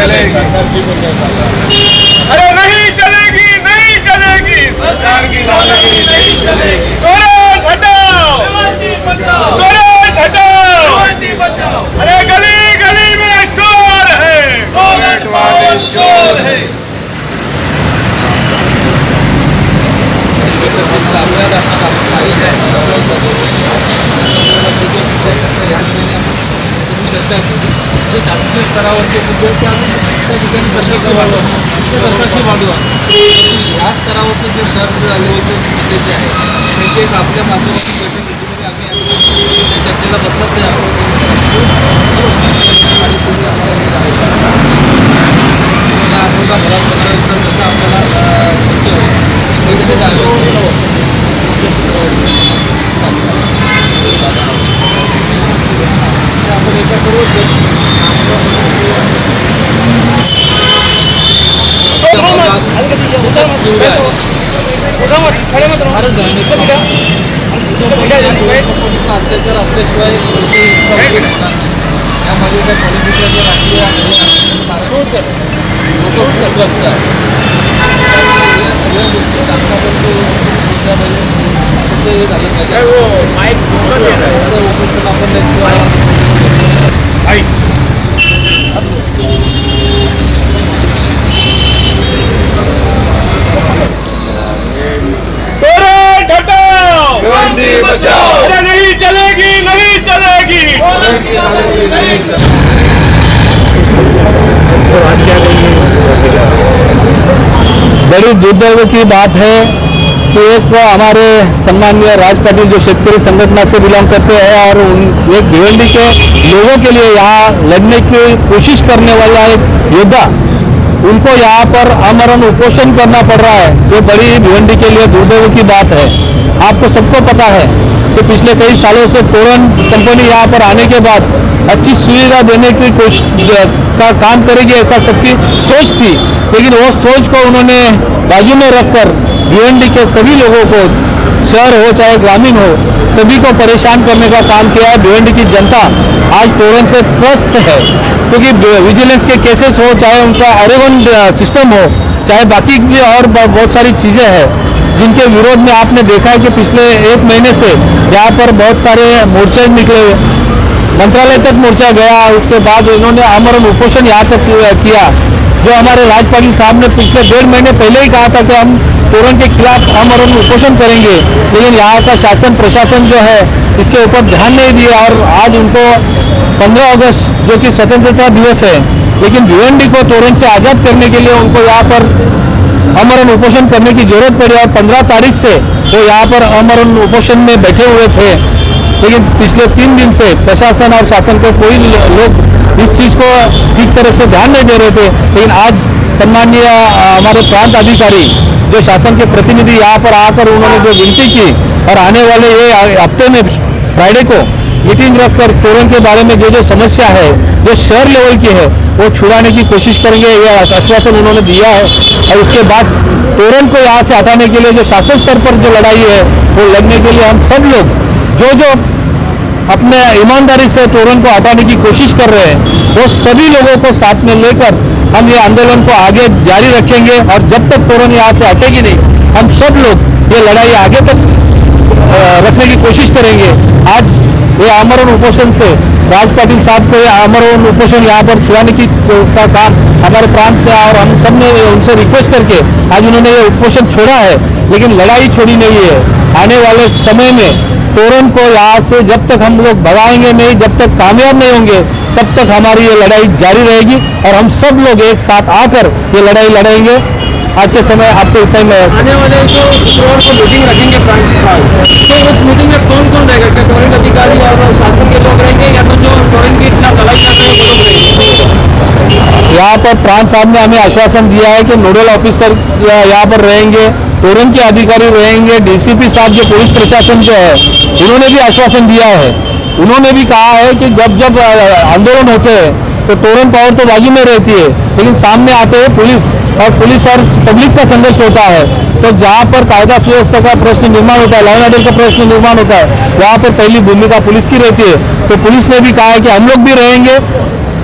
चलेगी। अरे नहीं चलेगी, नहीं चलेगी, सरकार की दादागिरी नहीं चलेगी। तुरंत हटाओ, तुरंत हटाओ। अरे गली गली में शोर है, टॉयलेट वाले चोर है। जे शासकीय स्तरावरचे मुद्दे ते आम्ही त्या ठिकाणी सरकारशी मांडू या स्तरावरचे जे शहर लेवलचे मुद्दे जे आहेत त्याची एक आपल्या माध्यमातून बैठक घेतली आम्ही त्या चर्चेला बसलाच नाही आठवडा भरात जसं आपल्याला आपण एका अत्याचार असल्याशिवाय यामध्ये त्या पॉलिटिकल राजकीय लोकग्रस्त आहे सगळ्या गोष्टी झालं तुरंत हटाओ, भिवंडी बचाओ। अरे नहीं चलेगी, नहीं चलेगी। बड़ी दुर्दैव की बात है कि एक हमारे सम्मानीय राज पाटिल जो शेतकरी संगठन से बिलोंग करते हैं और एक भिवंडी के लोगों के लिए यहाँ लड़ने की कोशिश करने वाला एक योद्धा उनको यहाँ पर आमरण उपोषण करना पड़ रहा है, जो बड़ी भिवंडी के लिए दुर्दैव की बात है। आपको सबको पता है कि पिछले कई सालों से तोरण कंपनी यहाँ पर आने के बाद अच्छी सुविधा देने की कोशिश का काम करेगी ऐसा सबकी सोच थी, लेकिन वो सोच को उन्होंने बाजू में रखकर भिवंडी के सभी लोगों को, शहर हो चाहे ग्रामीण हो, सभी को परेशान करने का काम किया है। भिवंडी की जनता आज तोरण से त्रस्त है, क्योंकि विजिलेंस के केसेस हो, चाहे उनका अरेवन सिस्टम हो, चाहे बाकी भी और बहुत सारी चीज़ें हैं जिनके विरोध में आपने देखा है कि पिछले एक महीने से यहाँ पर बहुत सारे मोर्चे निकले, मंत्रालय तक मोर्चा गया, उसके बाद इन्होंने आमरण उपोषण यहाँ तक किया। जो हमारे राज पाटिल साहब ने पिछले 1.5 महीने पहले ही कहा था कि हम तोरण के खिलाफ आमरण उपोषण करेंगे, लेकिन यहाँ का शासन प्रशासन जो है इसके ऊपर ध्यान नहीं दिया और आज उनको 15 अगस्त जो कि स्वतंत्रता दिवस है, लेकिन भिवंडी को तोरण से आज़ाद करने के लिए उनको यहाँ पर आमरण उपोषण करने की जरूरत पड़ी और 15 तारीख से वो यहाँ पर आमरण उपोषण में बैठे हुए थे, लेकिन पिछले 3 दिन से प्रशासन और शासन को कोई लोग इस चीज़ को ठीक तरह से ध्यान नहीं दे रहे थे। लेकिन आज सम्मानीय हमारे प्रांत अधिकारी जो शासन के प्रतिनिधि यहाँ पर आकर उन्होंने जो विनती की और आने वाले ये हफ्ते में फ्राइडे को मीटिंग रखकर तोरण के बारे में जो समस्या है, जो शहर लेवल की है, वो छुड़ाने की कोशिश करेंगे, यह आश्वासन उन्होंने दिया है। और उसके बाद तोरण को यहाँ से हटाने के लिए जो शासन स्तर पर जो लड़ाई है वो लड़ने के लिए हम सब लोग जो अपने ईमानदारी से तोरण को हटाने की कोशिश कर रहे हैं, वो सभी लोगों को साथ में लेकर हम ये आंदोलन को आगे जारी रखेंगे और जब तक तोरण यहाँ से हटेगी नहीं, हम सब लोग ये लड़ाई आगे तक रखने की कोशिश करेंगे। आज ये आमरण उपोषण से राज पाटिल साहब को ये आमरण उपोषण यहाँ पर छुड़ाने की का काम हमारे प्रांत में और हम सब ने उनसे रिक्वेस्ट करके आज उन्होंने ये उपोषण छोड़ा है, लेकिन लड़ाई छोड़ी नहीं है। आने वाले समय में तोरण को यहाँ से जब तक हम लोग भगाएंगे नहीं, जब तक कामयाब नहीं होंगे, तब तक हमारी ये लड़ाई जारी रहेगी और हम सब लोग एक साथ आकर ये लड़ाई लड़ेंगे। आज के समय आपको इतना ही मैं आने वाले जो शुक्रवार को मीटिंग रखेंगे प्रांत साहब, तो उस मीटिंग में कौन कौन रहेगा? क्या तोरण अधिकारी और शासन के लोग रहेंगे या तो जो तोरण की इतना दलाई कर रहे हैं वो लोग रहेंगे? यहाँ पर प्रांत साहब ने हमें आश्वासन दिया है कि नोडल ऑफिसर यहाँ पर रहेंगे, तोरण के अधिकारी रहेंगे, डीसीपी साहब जो पुलिस प्रशासन जो है उन्होंने भी आश्वासन दिया है। उन्होंने भी कहा है कि जब जब आंदोलन होते हैं तो तोरण पावर तो बाजू में रहती है, लेकिन सामने आते हैं पुलिस और पब्लिक का संघर्ष होता है। तो जहाँ पर कायदा सुव्यवस्था का प्रश्न निर्माण होता है, लॉ एंड ऑर्डर का प्रश्न निर्माण होता है, वहाँ पर पहली भूमिका पुलिस की रहती है। तो पुलिस ने भी कहा है कि हम लोग भी रहेंगे,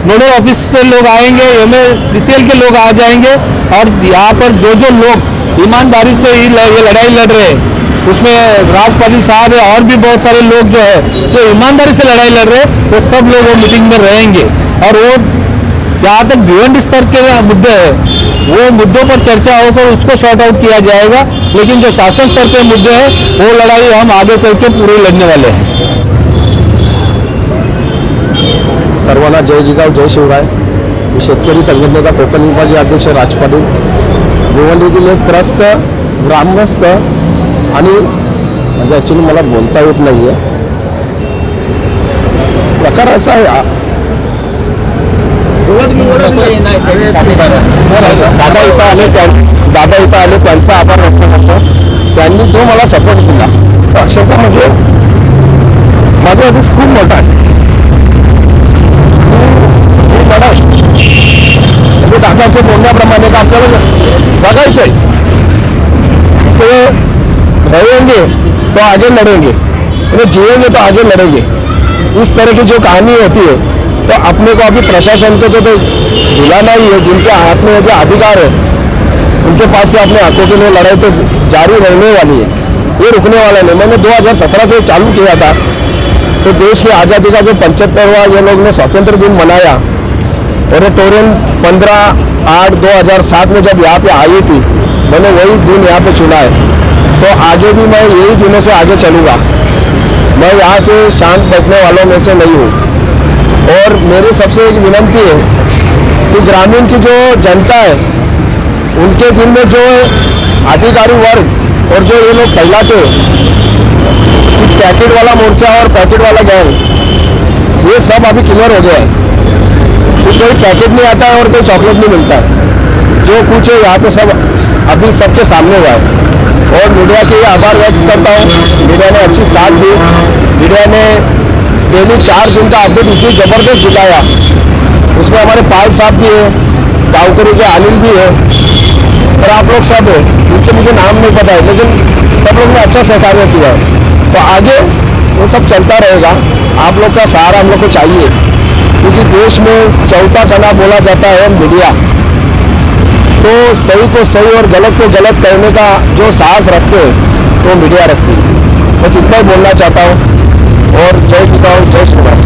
नोडल ऑफिस से लोग आएंगे, MSDCL के लोग आ जाएंगे और यहाँ पर जो जो लोग ईमानदारी से ये लड़ाई लड़ रहे हैं, उसमें राज पाटिल साहब है और भी बहुत सारे लोग जो है जो ईमानदारी से लड़ाई लड़ रहे हैं, वो सब लोग वो मीटिंग में रहेंगे। और वो जहाँ तक भिवंडी स्तर के मुद्दे हैं, वो मुद्दों पर चर्चा होकर उसको शॉर्ट आउट किया जाएगा, लेकिन जो शासन स्तर के मुद्दे हैं वो लड़ाई हम आगे चल के पूरी लड़ने वाले हैं। सर्वांना जय जिजाऊ जय शिवराय। मी शेतकरी संघटनेचा कोकण विभागीय अध्यक्ष राज पाटील। भिवंडीतील एक त्रस्त ग्रामस्थ आणि म्हणजे ॲक्च्युली मला बोलता येत नाही आहे, प्रकार असा आहे दादा इथं आले त्यांचा आभार व्यक्त करतो। त्यांनी जो मला सपोर्ट दिला अक्षरशः म्हणजे माझा आधीच खूप मोठा आहे लढाई, म्हणजे दादाच्या बोलण्याप्रमाणे का आपल्याला जगायचं आहे, तो रहेंगे तो आगे लड़ेंगे, जिएंगे तो आगे लड़ेंगे। इस तरह की जो कहानी होती है, तो अपने को अभी प्रशासन को तो दिलाना ही है, जिनके हाथ में जो अधिकार है उनके पास से अपने हकों के लिए लड़ाई तो जारी रहने वाली है, ये रुकने वाला नहीं। मैंने 2017 से चालू किया था, तो देश की आज़ादी का जो 75वां ये लोग ने स्वतंत्र दिन मनाया, ओरेटोरियन 15/8/2007 में जब यहाँ पे आई थी, मैंने वही दिन यहाँ पे चुना है। तो आगे भी मैं यही दिनों से आगे चलूँगा। मैं यहाँ से शांत बैठने वालों में से नहीं हूँ। और मेरी सबसे एक विनंती है कि ग्रामीण की जो जनता है, उनके दिल में जो अधिकारी वर्ग और जो ये लोग फैलाते कि पैकेट वाला मोर्चा और पैकेट वाला गैंग, ये सब अभी क्लियर हो गया है कि कोई पैकेट नहीं आता है और कोई चॉकलेट नहीं मिलता है। जो कुछ है यहाँ पे सब अभी सबके सामने हुआ है। और मीडिया के आभार व्यक्त करता हूँ, मीडिया ने अच्छी साथ दी। मीडिया ने डेली 4 दिन का अपडेट इतनी ज़बरदस्त दिखाया, उसमें हमारे पाल साहब भी है, गाँवकरी के अनिल भी है और आप लोग सब है, उनके मुझे नाम नहीं पता है, लेकिन सब लोग ने अच्छा सहकार्य किया है। तो आगे वो सब चलता रहेगा। आप लोग का सहारा हम लोग को चाहिए, क्योंकि देश में चौथा कला बोला जाता है मीडिया। तो सही को सही और गलत को गलत कहने का जो साहस रखते हैं, तो मीडिया रखती है। बस इतना ही बोलना चाहता हूँ। और जय जिजाऊ जय श्री राम।